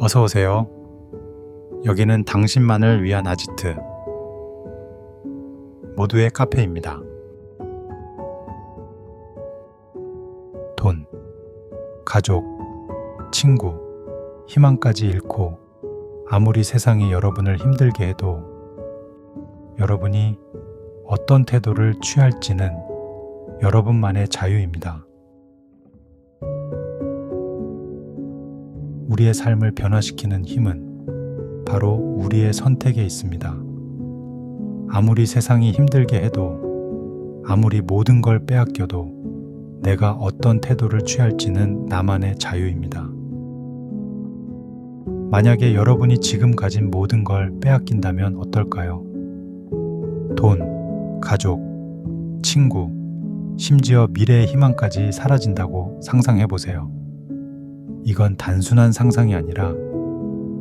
어서 오세요. 여기는 당신만을 위한 아지트 모두의 카페입니다. 돈, 가족, 친구, 희망까지 잃고 아무리 세상이 여러분을 힘들게 해도 여러분이 어떤 태도를 취할지는 여러분만의 자유입니다. 우리의 삶을 변화시키는 힘은 바로 우리의 선택에 있습니다. 아무리 세상이 힘들게 해도, 아무리 모든 걸 빼앗겨도 내가 어떤 태도를 취할지는 나만의 자유입니다. 만약에 여러분이 지금 가진 모든 걸 빼앗긴다면 어떨까요? 돈, 가족, 친구, 심지어 미래의 희망까지 사라진다고 상상해보세요. 이건 단순한 상상이 아니라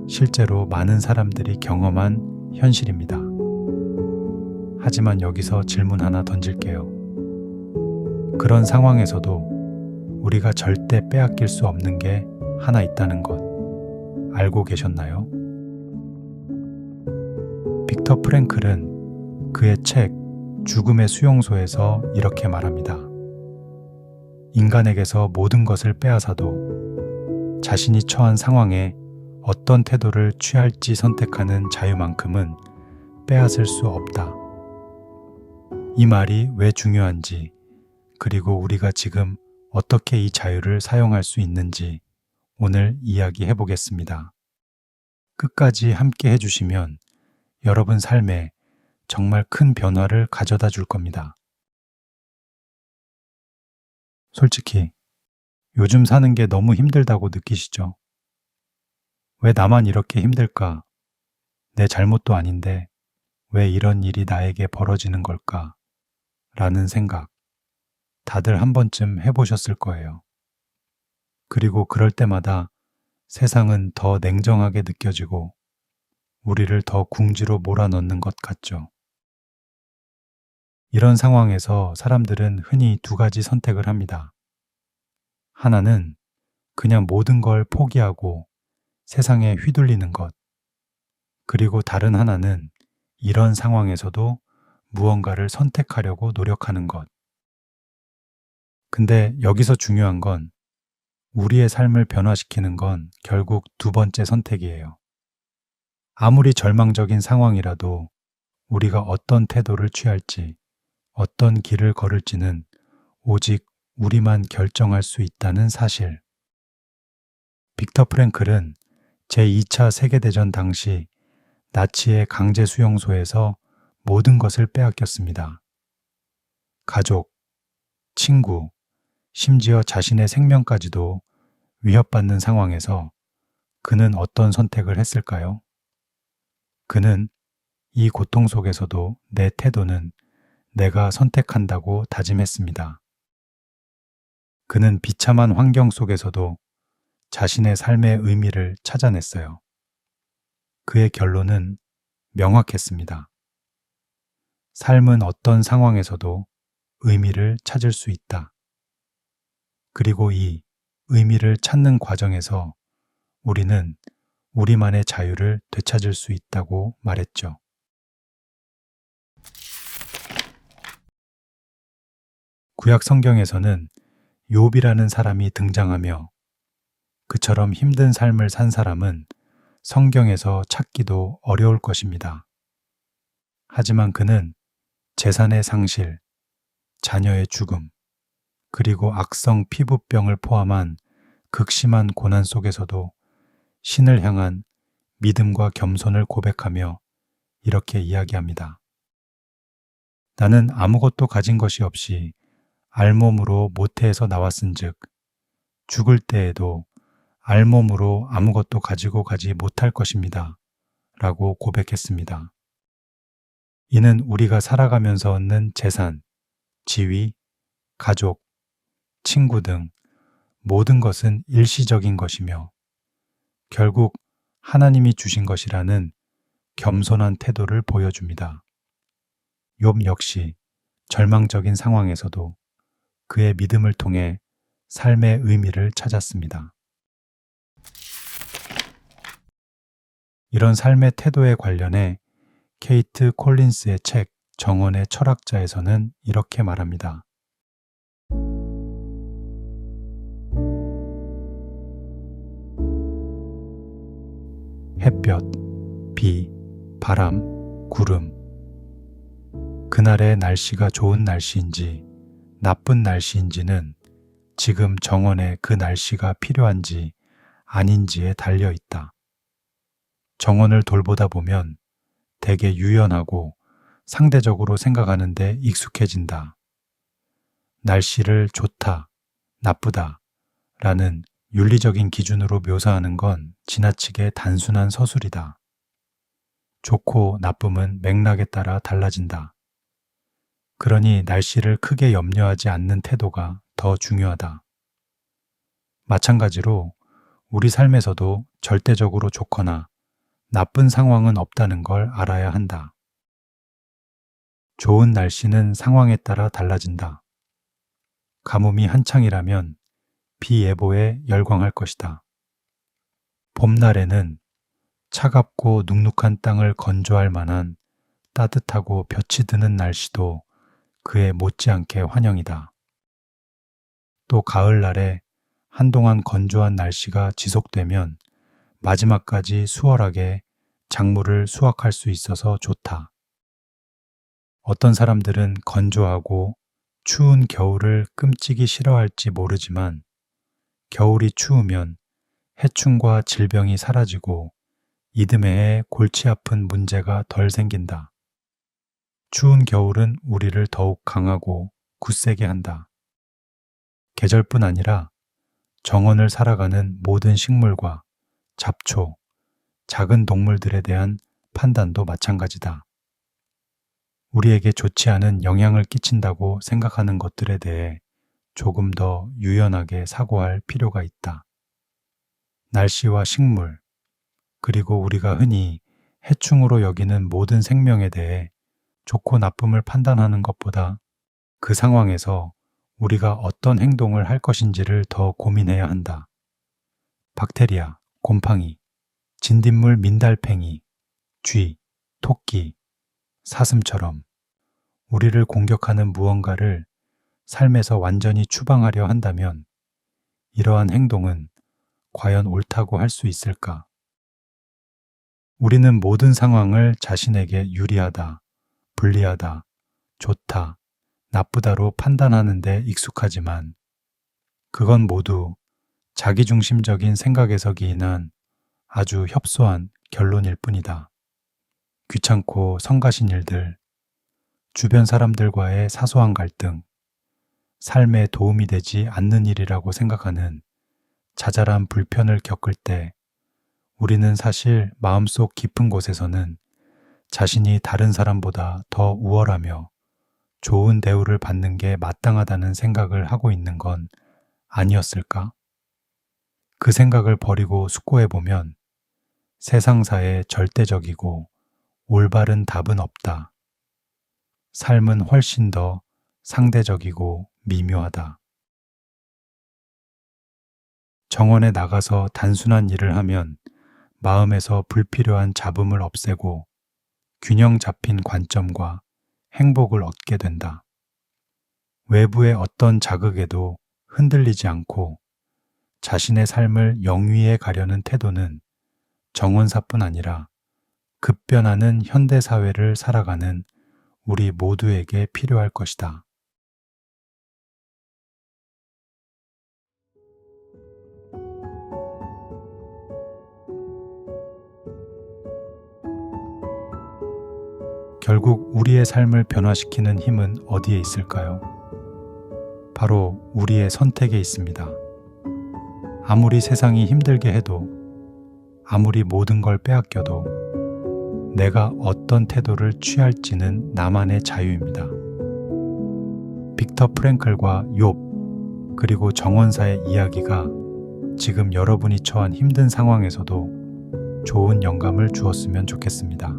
실제로 많은 사람들이 경험한 현실입니다. 하지만 여기서 질문 하나 던질게요. 그런 상황에서도 우리가 절대 빼앗길 수 없는 게 하나 있다는 것 알고 계셨나요? 빅터 프랭클은 그의 책 죽음의 수용소에서 이렇게 말합니다. 인간에게서 모든 것을 빼앗아도 자신이 처한 상황에 어떤 태도를 취할지 선택하는 자유만큼은 빼앗을 수 없다. 이 말이 왜 중요한지, 그리고 우리가 지금 어떻게 이 자유를 사용할 수 있는지 오늘 이야기해 보겠습니다. 끝까지 함께 해주시면 여러분 삶에 정말 큰 변화를 가져다 줄 겁니다. 솔직히 요즘 사는 게 너무 힘들다고 느끼시죠? 왜 나만 이렇게 힘들까? 내 잘못도 아닌데 왜 이런 일이 나에게 벌어지는 걸까? 라는 생각 다들 한 번쯤 해보셨을 거예요. 그리고 그럴 때마다 세상은 더 냉정하게 느껴지고 우리를 더 궁지로 몰아넣는 것 같죠. 이런 상황에서 사람들은 흔히 두 가지 선택을 합니다. 하나는 그냥 모든 걸 포기하고 세상에 휘둘리는 것. 그리고 다른 하나는 이런 상황에서도 무언가를 선택하려고 노력하는 것. 근데 여기서 중요한 건 우리의 삶을 변화시키는 건 결국 두 번째 선택이에요. 아무리 절망적인 상황이라도 우리가 어떤 태도를 취할지, 어떤 길을 걸을지는 오직 우리만 결정할 수 있다는 사실. 빅터 프랭클은 제2차 세계대전 당시 나치의 강제 수용소에서 모든 것을 빼앗겼습니다. 가족, 친구, 심지어 자신의 생명까지도 위협받는 상황에서 그는 어떤 선택을 했을까요? 그는 이 고통 속에서도 내 태도는 내가 선택한다고 다짐했습니다. 그는 비참한 환경 속에서도 자신의 삶의 의미를 찾아냈어요. 그의 결론은 명확했습니다. 삶은 어떤 상황에서도 의미를 찾을 수 있다. 그리고 이 의미를 찾는 과정에서 우리는 우리만의 자유를 되찾을 수 있다고 말했죠. 구약 성경에서는 욥이라는 사람이 등장하며 그처럼 힘든 삶을 산 사람은 성경에서 찾기도 어려울 것입니다. 하지만 그는 재산의 상실, 자녀의 죽음, 그리고 악성 피부병을 포함한 극심한 고난 속에서도 신을 향한 믿음과 겸손을 고백하며 이렇게 이야기합니다. 나는 아무것도 가진 것이 없이 알몸으로 모태에서 나왔은즉 죽을 때에도 알몸으로 아무것도 가지고 가지 못할 것입니다. 라고 고백했습니다. 이는 우리가 살아가면서 얻는 재산, 지위, 가족, 친구 등 모든 것은 일시적인 것이며 결국 하나님이 주신 것이라는 겸손한 태도를 보여줍니다. 욥 역시 절망적인 상황에서도 그의 믿음을 통해 삶의 의미를 찾았습니다. 이런 삶의 태도에 관련해 케이트 콜린스의 책 정원의 철학자에서는 이렇게 말합니다. 햇볕, 비, 바람, 구름. 그날의 날씨가 좋은 날씨인지 나쁜 날씨인지는 지금 정원에 그 날씨가 필요한지 아닌지에 달려 있다. 정원을 돌보다 보면 되게 유연하고 상대적으로 생각하는데 익숙해진다. 날씨를 좋다, 나쁘다 라는 윤리적인 기준으로 묘사하는 건 지나치게 단순한 서술이다. 좋고 나쁨은 맥락에 따라 달라진다. 그러니 날씨를 크게 염려하지 않는 태도가 더 중요하다. 마찬가지로 우리 삶에서도 절대적으로 좋거나 나쁜 상황은 없다는 걸 알아야 한다. 좋은 날씨는 상황에 따라 달라진다. 가뭄이 한창이라면 비 예보에 열광할 것이다. 봄날에는 차갑고 눅눅한 땅을 건조할 만한 따뜻하고 볕이 드는 날씨도 그에 못지않게 환영이다. 또 가을날에 한동안 건조한 날씨가 지속되면 마지막까지 수월하게 작물을 수확할 수 있어서 좋다. 어떤 사람들은 건조하고 추운 겨울을 끔찍이 싫어할지 모르지만 겨울이 추우면 해충과 질병이 사라지고 이듬해에 골치 아픈 문제가 덜 생긴다. 추운 겨울은 우리를 더욱 강하고 굳세게 한다. 계절뿐 아니라 정원을 살아가는 모든 식물과 잡초, 작은 동물들에 대한 판단도 마찬가지다. 우리에게 좋지 않은 영향을 끼친다고 생각하는 것들에 대해 조금 더 유연하게 사고할 필요가 있다. 날씨와 식물, 그리고 우리가 흔히 해충으로 여기는 모든 생명에 대해 좋고 나쁨을 판단하는 것보다 그 상황에서 우리가 어떤 행동을 할 것인지를 더 고민해야 한다. 박테리아, 곰팡이, 진딧물 민달팽이, 쥐, 토끼, 사슴처럼 우리를 공격하는 무언가를 삶에서 완전히 추방하려 한다면 이러한 행동은 과연 옳다고 할 수 있을까? 우리는 모든 상황을 자신에게 유리하다, 불리하다, 좋다, 나쁘다로 판단하는 데 익숙하지만 그건 모두 자기중심적인 생각에서 기인한 아주 협소한 결론일 뿐이다. 귀찮고 성가신 일들, 주변 사람들과의 사소한 갈등, 삶에 도움이 되지 않는 일이라고 생각하는 자잘한 불편을 겪을 때 우리는 사실 마음속 깊은 곳에서는 자신이 다른 사람보다 더 우월하며 좋은 대우를 받는 게 마땅하다는 생각을 하고 있는 건 아니었을까? 그 생각을 버리고 숙고해보면 세상사에 절대적이고 올바른 답은 없다. 삶은 훨씬 더 상대적이고 미묘하다. 정원에 나가서 단순한 일을 하면 마음에서 불필요한 잡음을 없애고 균형 잡힌 관점과 행복을 얻게 된다. 외부의 어떤 자극에도 흔들리지 않고 자신의 삶을 영위해 가려는 태도는 정원사뿐 아니라 급변하는 현대사회를 살아가는 우리 모두에게 필요할 것이다. 결국 우리의 삶을 변화시키는 힘은 어디에 있을까요? 바로 우리의 선택에 있습니다. 아무리 세상이 힘들게 해도, 아무리 모든 걸 빼앗겨도 내가 어떤 태도를 취할지는 나만의 자유입니다. 빅터 프랭클과 욥, 그리고 정원사의 이야기가 지금 여러분이 처한 힘든 상황에서도 좋은 영감을 주었으면 좋겠습니다.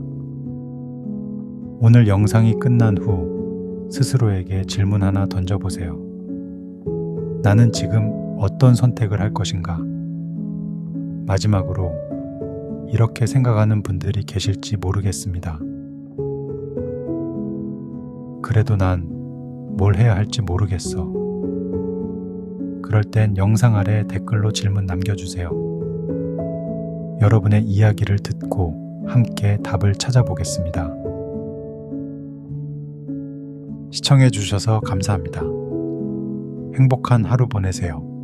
오늘 영상이 끝난 후 스스로에게 질문 하나 던져보세요. 나는 지금 어떤 선택을 할 것인가? 마지막으로 이렇게 생각하는 분들이 계실지 모르겠습니다. 그래도 난 뭘 해야 할지 모르겠어. 그럴 땐 영상 아래 댓글로 질문 남겨주세요. 여러분의 이야기를 듣고 함께 답을 찾아보겠습니다. 시청해주셔서 감사합니다. 행복한 하루 보내세요.